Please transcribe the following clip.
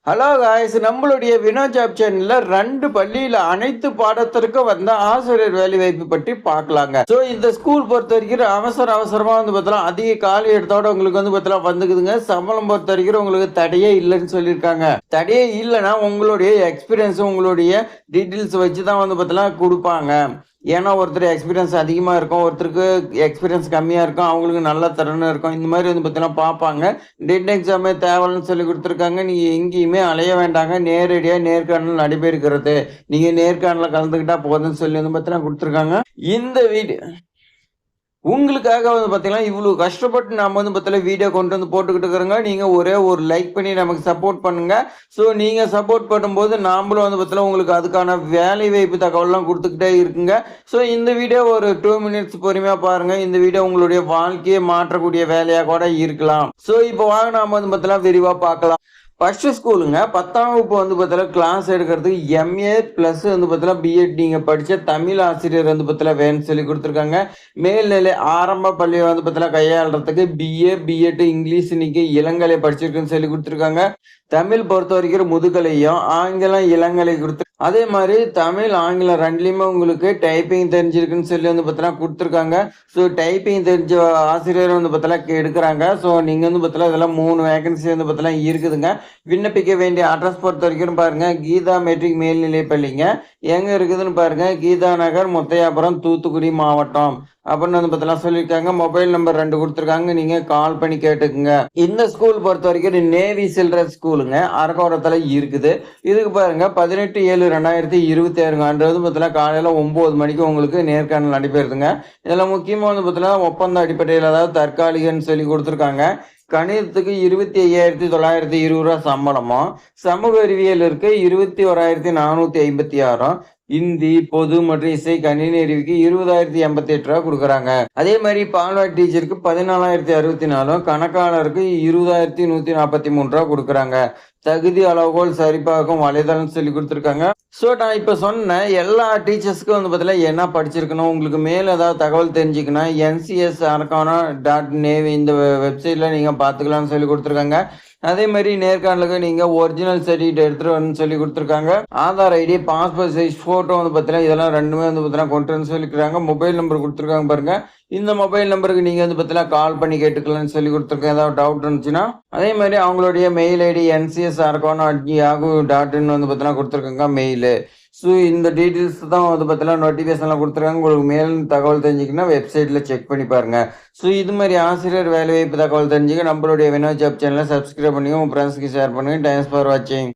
Hello guys, நம்மளுடைய Vinod job சேனல்ல 2 பள்ளியில அனைத்து பாடத்திற்கும் வந்த ஆசிரியர் வேலை வாய்ப்பு பற்றி பார்க்கலாங்க. ஸோ இந்த ஸ்கூல் பொறுத்த வரைக்கும் அவசரமா வந்து பார்த்தலாம் அதிக காலி எடுத்தோட உங்களுக்கு வந்து பார்த்தலாம் வந்துக்குதுங்க. சம்பளம் பொறுத்த வரைக்கும் உங்களுக்கு தடையே இல்லைன்னு சொல்லியிருக்காங்க. தடையே இல்லைன்னா உங்களுடைய எக்ஸ்பீரியன்ஸ் உங்களுடைய டீட்டெயில்ஸ் வச்சு தான் வந்து பார்த்தலாம் கொடுப்பாங்க. ஏன்னா ஒருத்தர் எக்ஸ்பீரியன்ஸ் அதிகமாக இருக்கும், ஒருத்தருக்கு எக்ஸ்பீரியன்ஸ் கம்மியாக இருக்கும், அவங்களுக்கு நல்ல திறன் இருக்கும். இந்த மாதிரி வந்து பார்த்தீங்கன்னா பார்ப்பாங்க. டெட் எக்ஸாமே தேவைன்னு சொல்லி கொடுத்துருக்காங்க. நீங்கள் எங்கேயுமே அலைய வேண்டாங்க, நேரடியாக நேர்காணல் நடைபெறுகிறது. நீங்கள் நேர்காணலில் கலந்துக்கிட்டா போதும்னு சொல்லி வந்து பார்த்தீங்கன்னா கொடுத்துருக்காங்க. இந்த வீடியோ உங்களுக்காக வந்து பார்த்தீங்கன்னா இவ்வளோ கஷ்டப்பட்டு நம்ம வந்து பார்த்தீங்கன்னா வீடியோ கொண்டு வந்து போட்டுக்கிட்டு இருக்கிறோங்க. நீங்கள் ஒரே ஒரு லைக் பண்ணி நமக்கு சப்போர்ட் பண்ணுங்க. ஸோ நீங்கள் சப்போர்ட் பண்ணும்போது நாமளும் வந்து பார்த்தீங்கன்னா உங்களுக்கு அதுக்கான வேலை வாய்ப்பு தகவல்லாம் கொடுத்துக்கிட்டே இருக்குங்க. ஸோ இந்த வீடியோ ஒரு 2 மினிட்ஸ் பொறுமையாக பாருங்கள். இந்த வீடியோ உங்களுடைய வாழ்க்கையை மாற்றக்கூடிய வேலையாக கூட இருக்கலாம். ஸோ இப்போ வாங்க நாம வந்து பார்த்தீங்கன்னா விரிவாக பார்க்கலாம். ஃபர்ஸ்ட் ஸ்கூலுங்க 10ஆம் வகுப்பு வந்து பார்த்தீங்கன்னா கிளாஸ் எடுக்கிறதுக்கு எம்ஏ ப்ளஸ் வந்து பார்த்தீங்கன்னா பிஎட் நீங்கள் படித்த தமிழ் ஆசிரியர் வந்து பார்த்தீங்கன்னா வேணும்னு சொல்லி கொடுத்துருக்காங்க. மேல்நிலை ஆரம்ப பள்ளியை வந்து பார்த்தீங்கன்னா கையாளுறதுக்கு பிஏ பிஎட் இங்கிலீஷ் இன்னைக்கு இளங்கலை படிச்சிருக்குன்னு சொல்லி கொடுத்துருக்காங்க. தமிழ் பொறுத்த வரைக்கும் முதுகலையும் ஆங்கிலம் இளங்கலை கொடுத்து அதே மாதிரி தமிழ் ஆங்கிலம் ரெண்டுலேயுமே உங்களுக்கு டைப்பிங் தெரிஞ்சிருக்குன்னு சொல்லி வந்து பார்த்தீங்கன்னா கொடுத்துருக்காங்க. ஸோ டைப்பிங் தெரிஞ்ச ஆசிரியர் வந்து பார்த்தீங்கன்னா எடுக்கிறாங்க. ஸோ நீங்கள் வந்து பார்த்தீங்கன்னா இதெல்லாம் 3 வேகன்சி வந்து பார்த்தீங்கன்னா இருக்குதுங்க. விண்ணப்பிக்க வேண்டிய அட்ரஸ் பொறுத்த வரைக்கும் பாருங்க, கீதா மெட்ரிக் மேல்நிலை பள்ளிங்க எங்க இருக்குதுன்னு பாருங்க, கீதா நகர், முத்தையாபுரம், தூத்துக்குடி மாவட்டம் அப்படின்னு வந்து பார்த்தலாம் சொல்லியிருக்காங்க. மொபைல் நம்பர் 2 கொடுத்துருக்காங்க, நீங்க கால் பண்ணி கேட்டுக்குங்க. இந்த ஸ்கூல் பொறுத்த வரைக்கும் நேவி சில்ட்ரன் ஸ்கூலுங்க அரக்கோணத்துல இருக்குது. இதுக்கு பாருங்க 18/7/2026 ஆண்டு வந்து பார்த்தீங்கன்னா காலையில 9 மணிக்கு உங்களுக்கு நேர்காணல் நடைபெறுதுங்க. இதுல முக்கியமா வந்து பார்த்தீங்கன்னா ஒப்பந்த அடிப்படையில், அதாவது தற்காலிகன்னு சொல்லி கொடுத்துருக்காங்க. கணிதத்துக்கு 21,920 சம்பளமும், சமூக அறிவியலுக்கு 21,456, இந்தி பொது மற்றும் இசை கணினி அறிவிக்கு 20,088 கொடுக்குறாங்க. அதே மாதிரி பால்வாடி டீச்சருக்கு 14,064, கணக்காளருக்கு 20,143 கொடுக்குறாங்க. தகுதி அளவுகோல் சரிபார்க்கும் வலைதளம் சொல்லி கொடுத்துருக்காங்க. ஸோ நான் இப்போ சொன்ன எல்லா டீச்சர்ஸ்க்கும் வந்து பார்த்தீங்கன்னா என்ன படிச்சிருக்கணும், உங்களுக்கு மேலே ஏதாவது தகவல் தெரிஞ்சுக்கணும், NCS arcana.nav இந்த வெப்சைட்டில் நீங்கள் பார்த்துக்கலாம்னு சொல்லி கொடுத்துருக்காங்க. அதே மாதிரி நேர்காணலுக்கு நீங்கள் ஒரிஜினல் சர்டிஃபிகேட் எடுத்துகிட்டு வரணும்னு சொல்லி கொடுத்துருக்காங்க. Aadhaar ID, passport size photo வந்து பார்த்தீங்கன்னா இதெல்லாம் ரெண்டுமே வந்து பார்த்தீங்கன்னா கொண்டு வந்து சொல்லிக்கிறாங்க. மொபைல் நம்பர் கொடுத்துருக்காங்க பாருங்க. இந்த மொபைல் நம்பருக்கு நீங்கள் வந்து பார்த்தீங்கன்னா கால் பண்ணி கேட்டுக்கலாம்னு சொல்லி கொடுத்துருக்கேன் ஏதாவது டவுட் இருந்துச்சுன்னா. அதே மாதிரி அவங்களுடைய மெயில் ஐடி ncsarcana@yahoo.in வந்து பார்த்தீங்கன்னா கொடுத்துருக்காங்க மெயிலு. ஸோ இந்த டீட்டெயில்ஸ் தான் வந்து பார்த்தீங்கன்னா நோட்டிஃபிகேஷன்லாம் கொடுத்துருக்காங்க. உங்களுக்கு மேல் தகவல் தெரிஞ்சுக்கிங்கன்னா வெப்சைட்டில் செக் பண்ணி பாருங்கள். ஸோ இது மாதிரி ஆசிரியர் வேலைவாய்ப்பு தகவல் தெரிஞ்சுக்க நம்மளுடைய வினோத் ஜாப் சேனலை சப்ஸ்கிரைப் பண்ணிங்க, உங்கள் ஃப்ரெண்ட்ஸ்க்கு ஷேர் பண்ணுங்கள். தேங்க்ஸ் ஃபார் வாட்சிங்.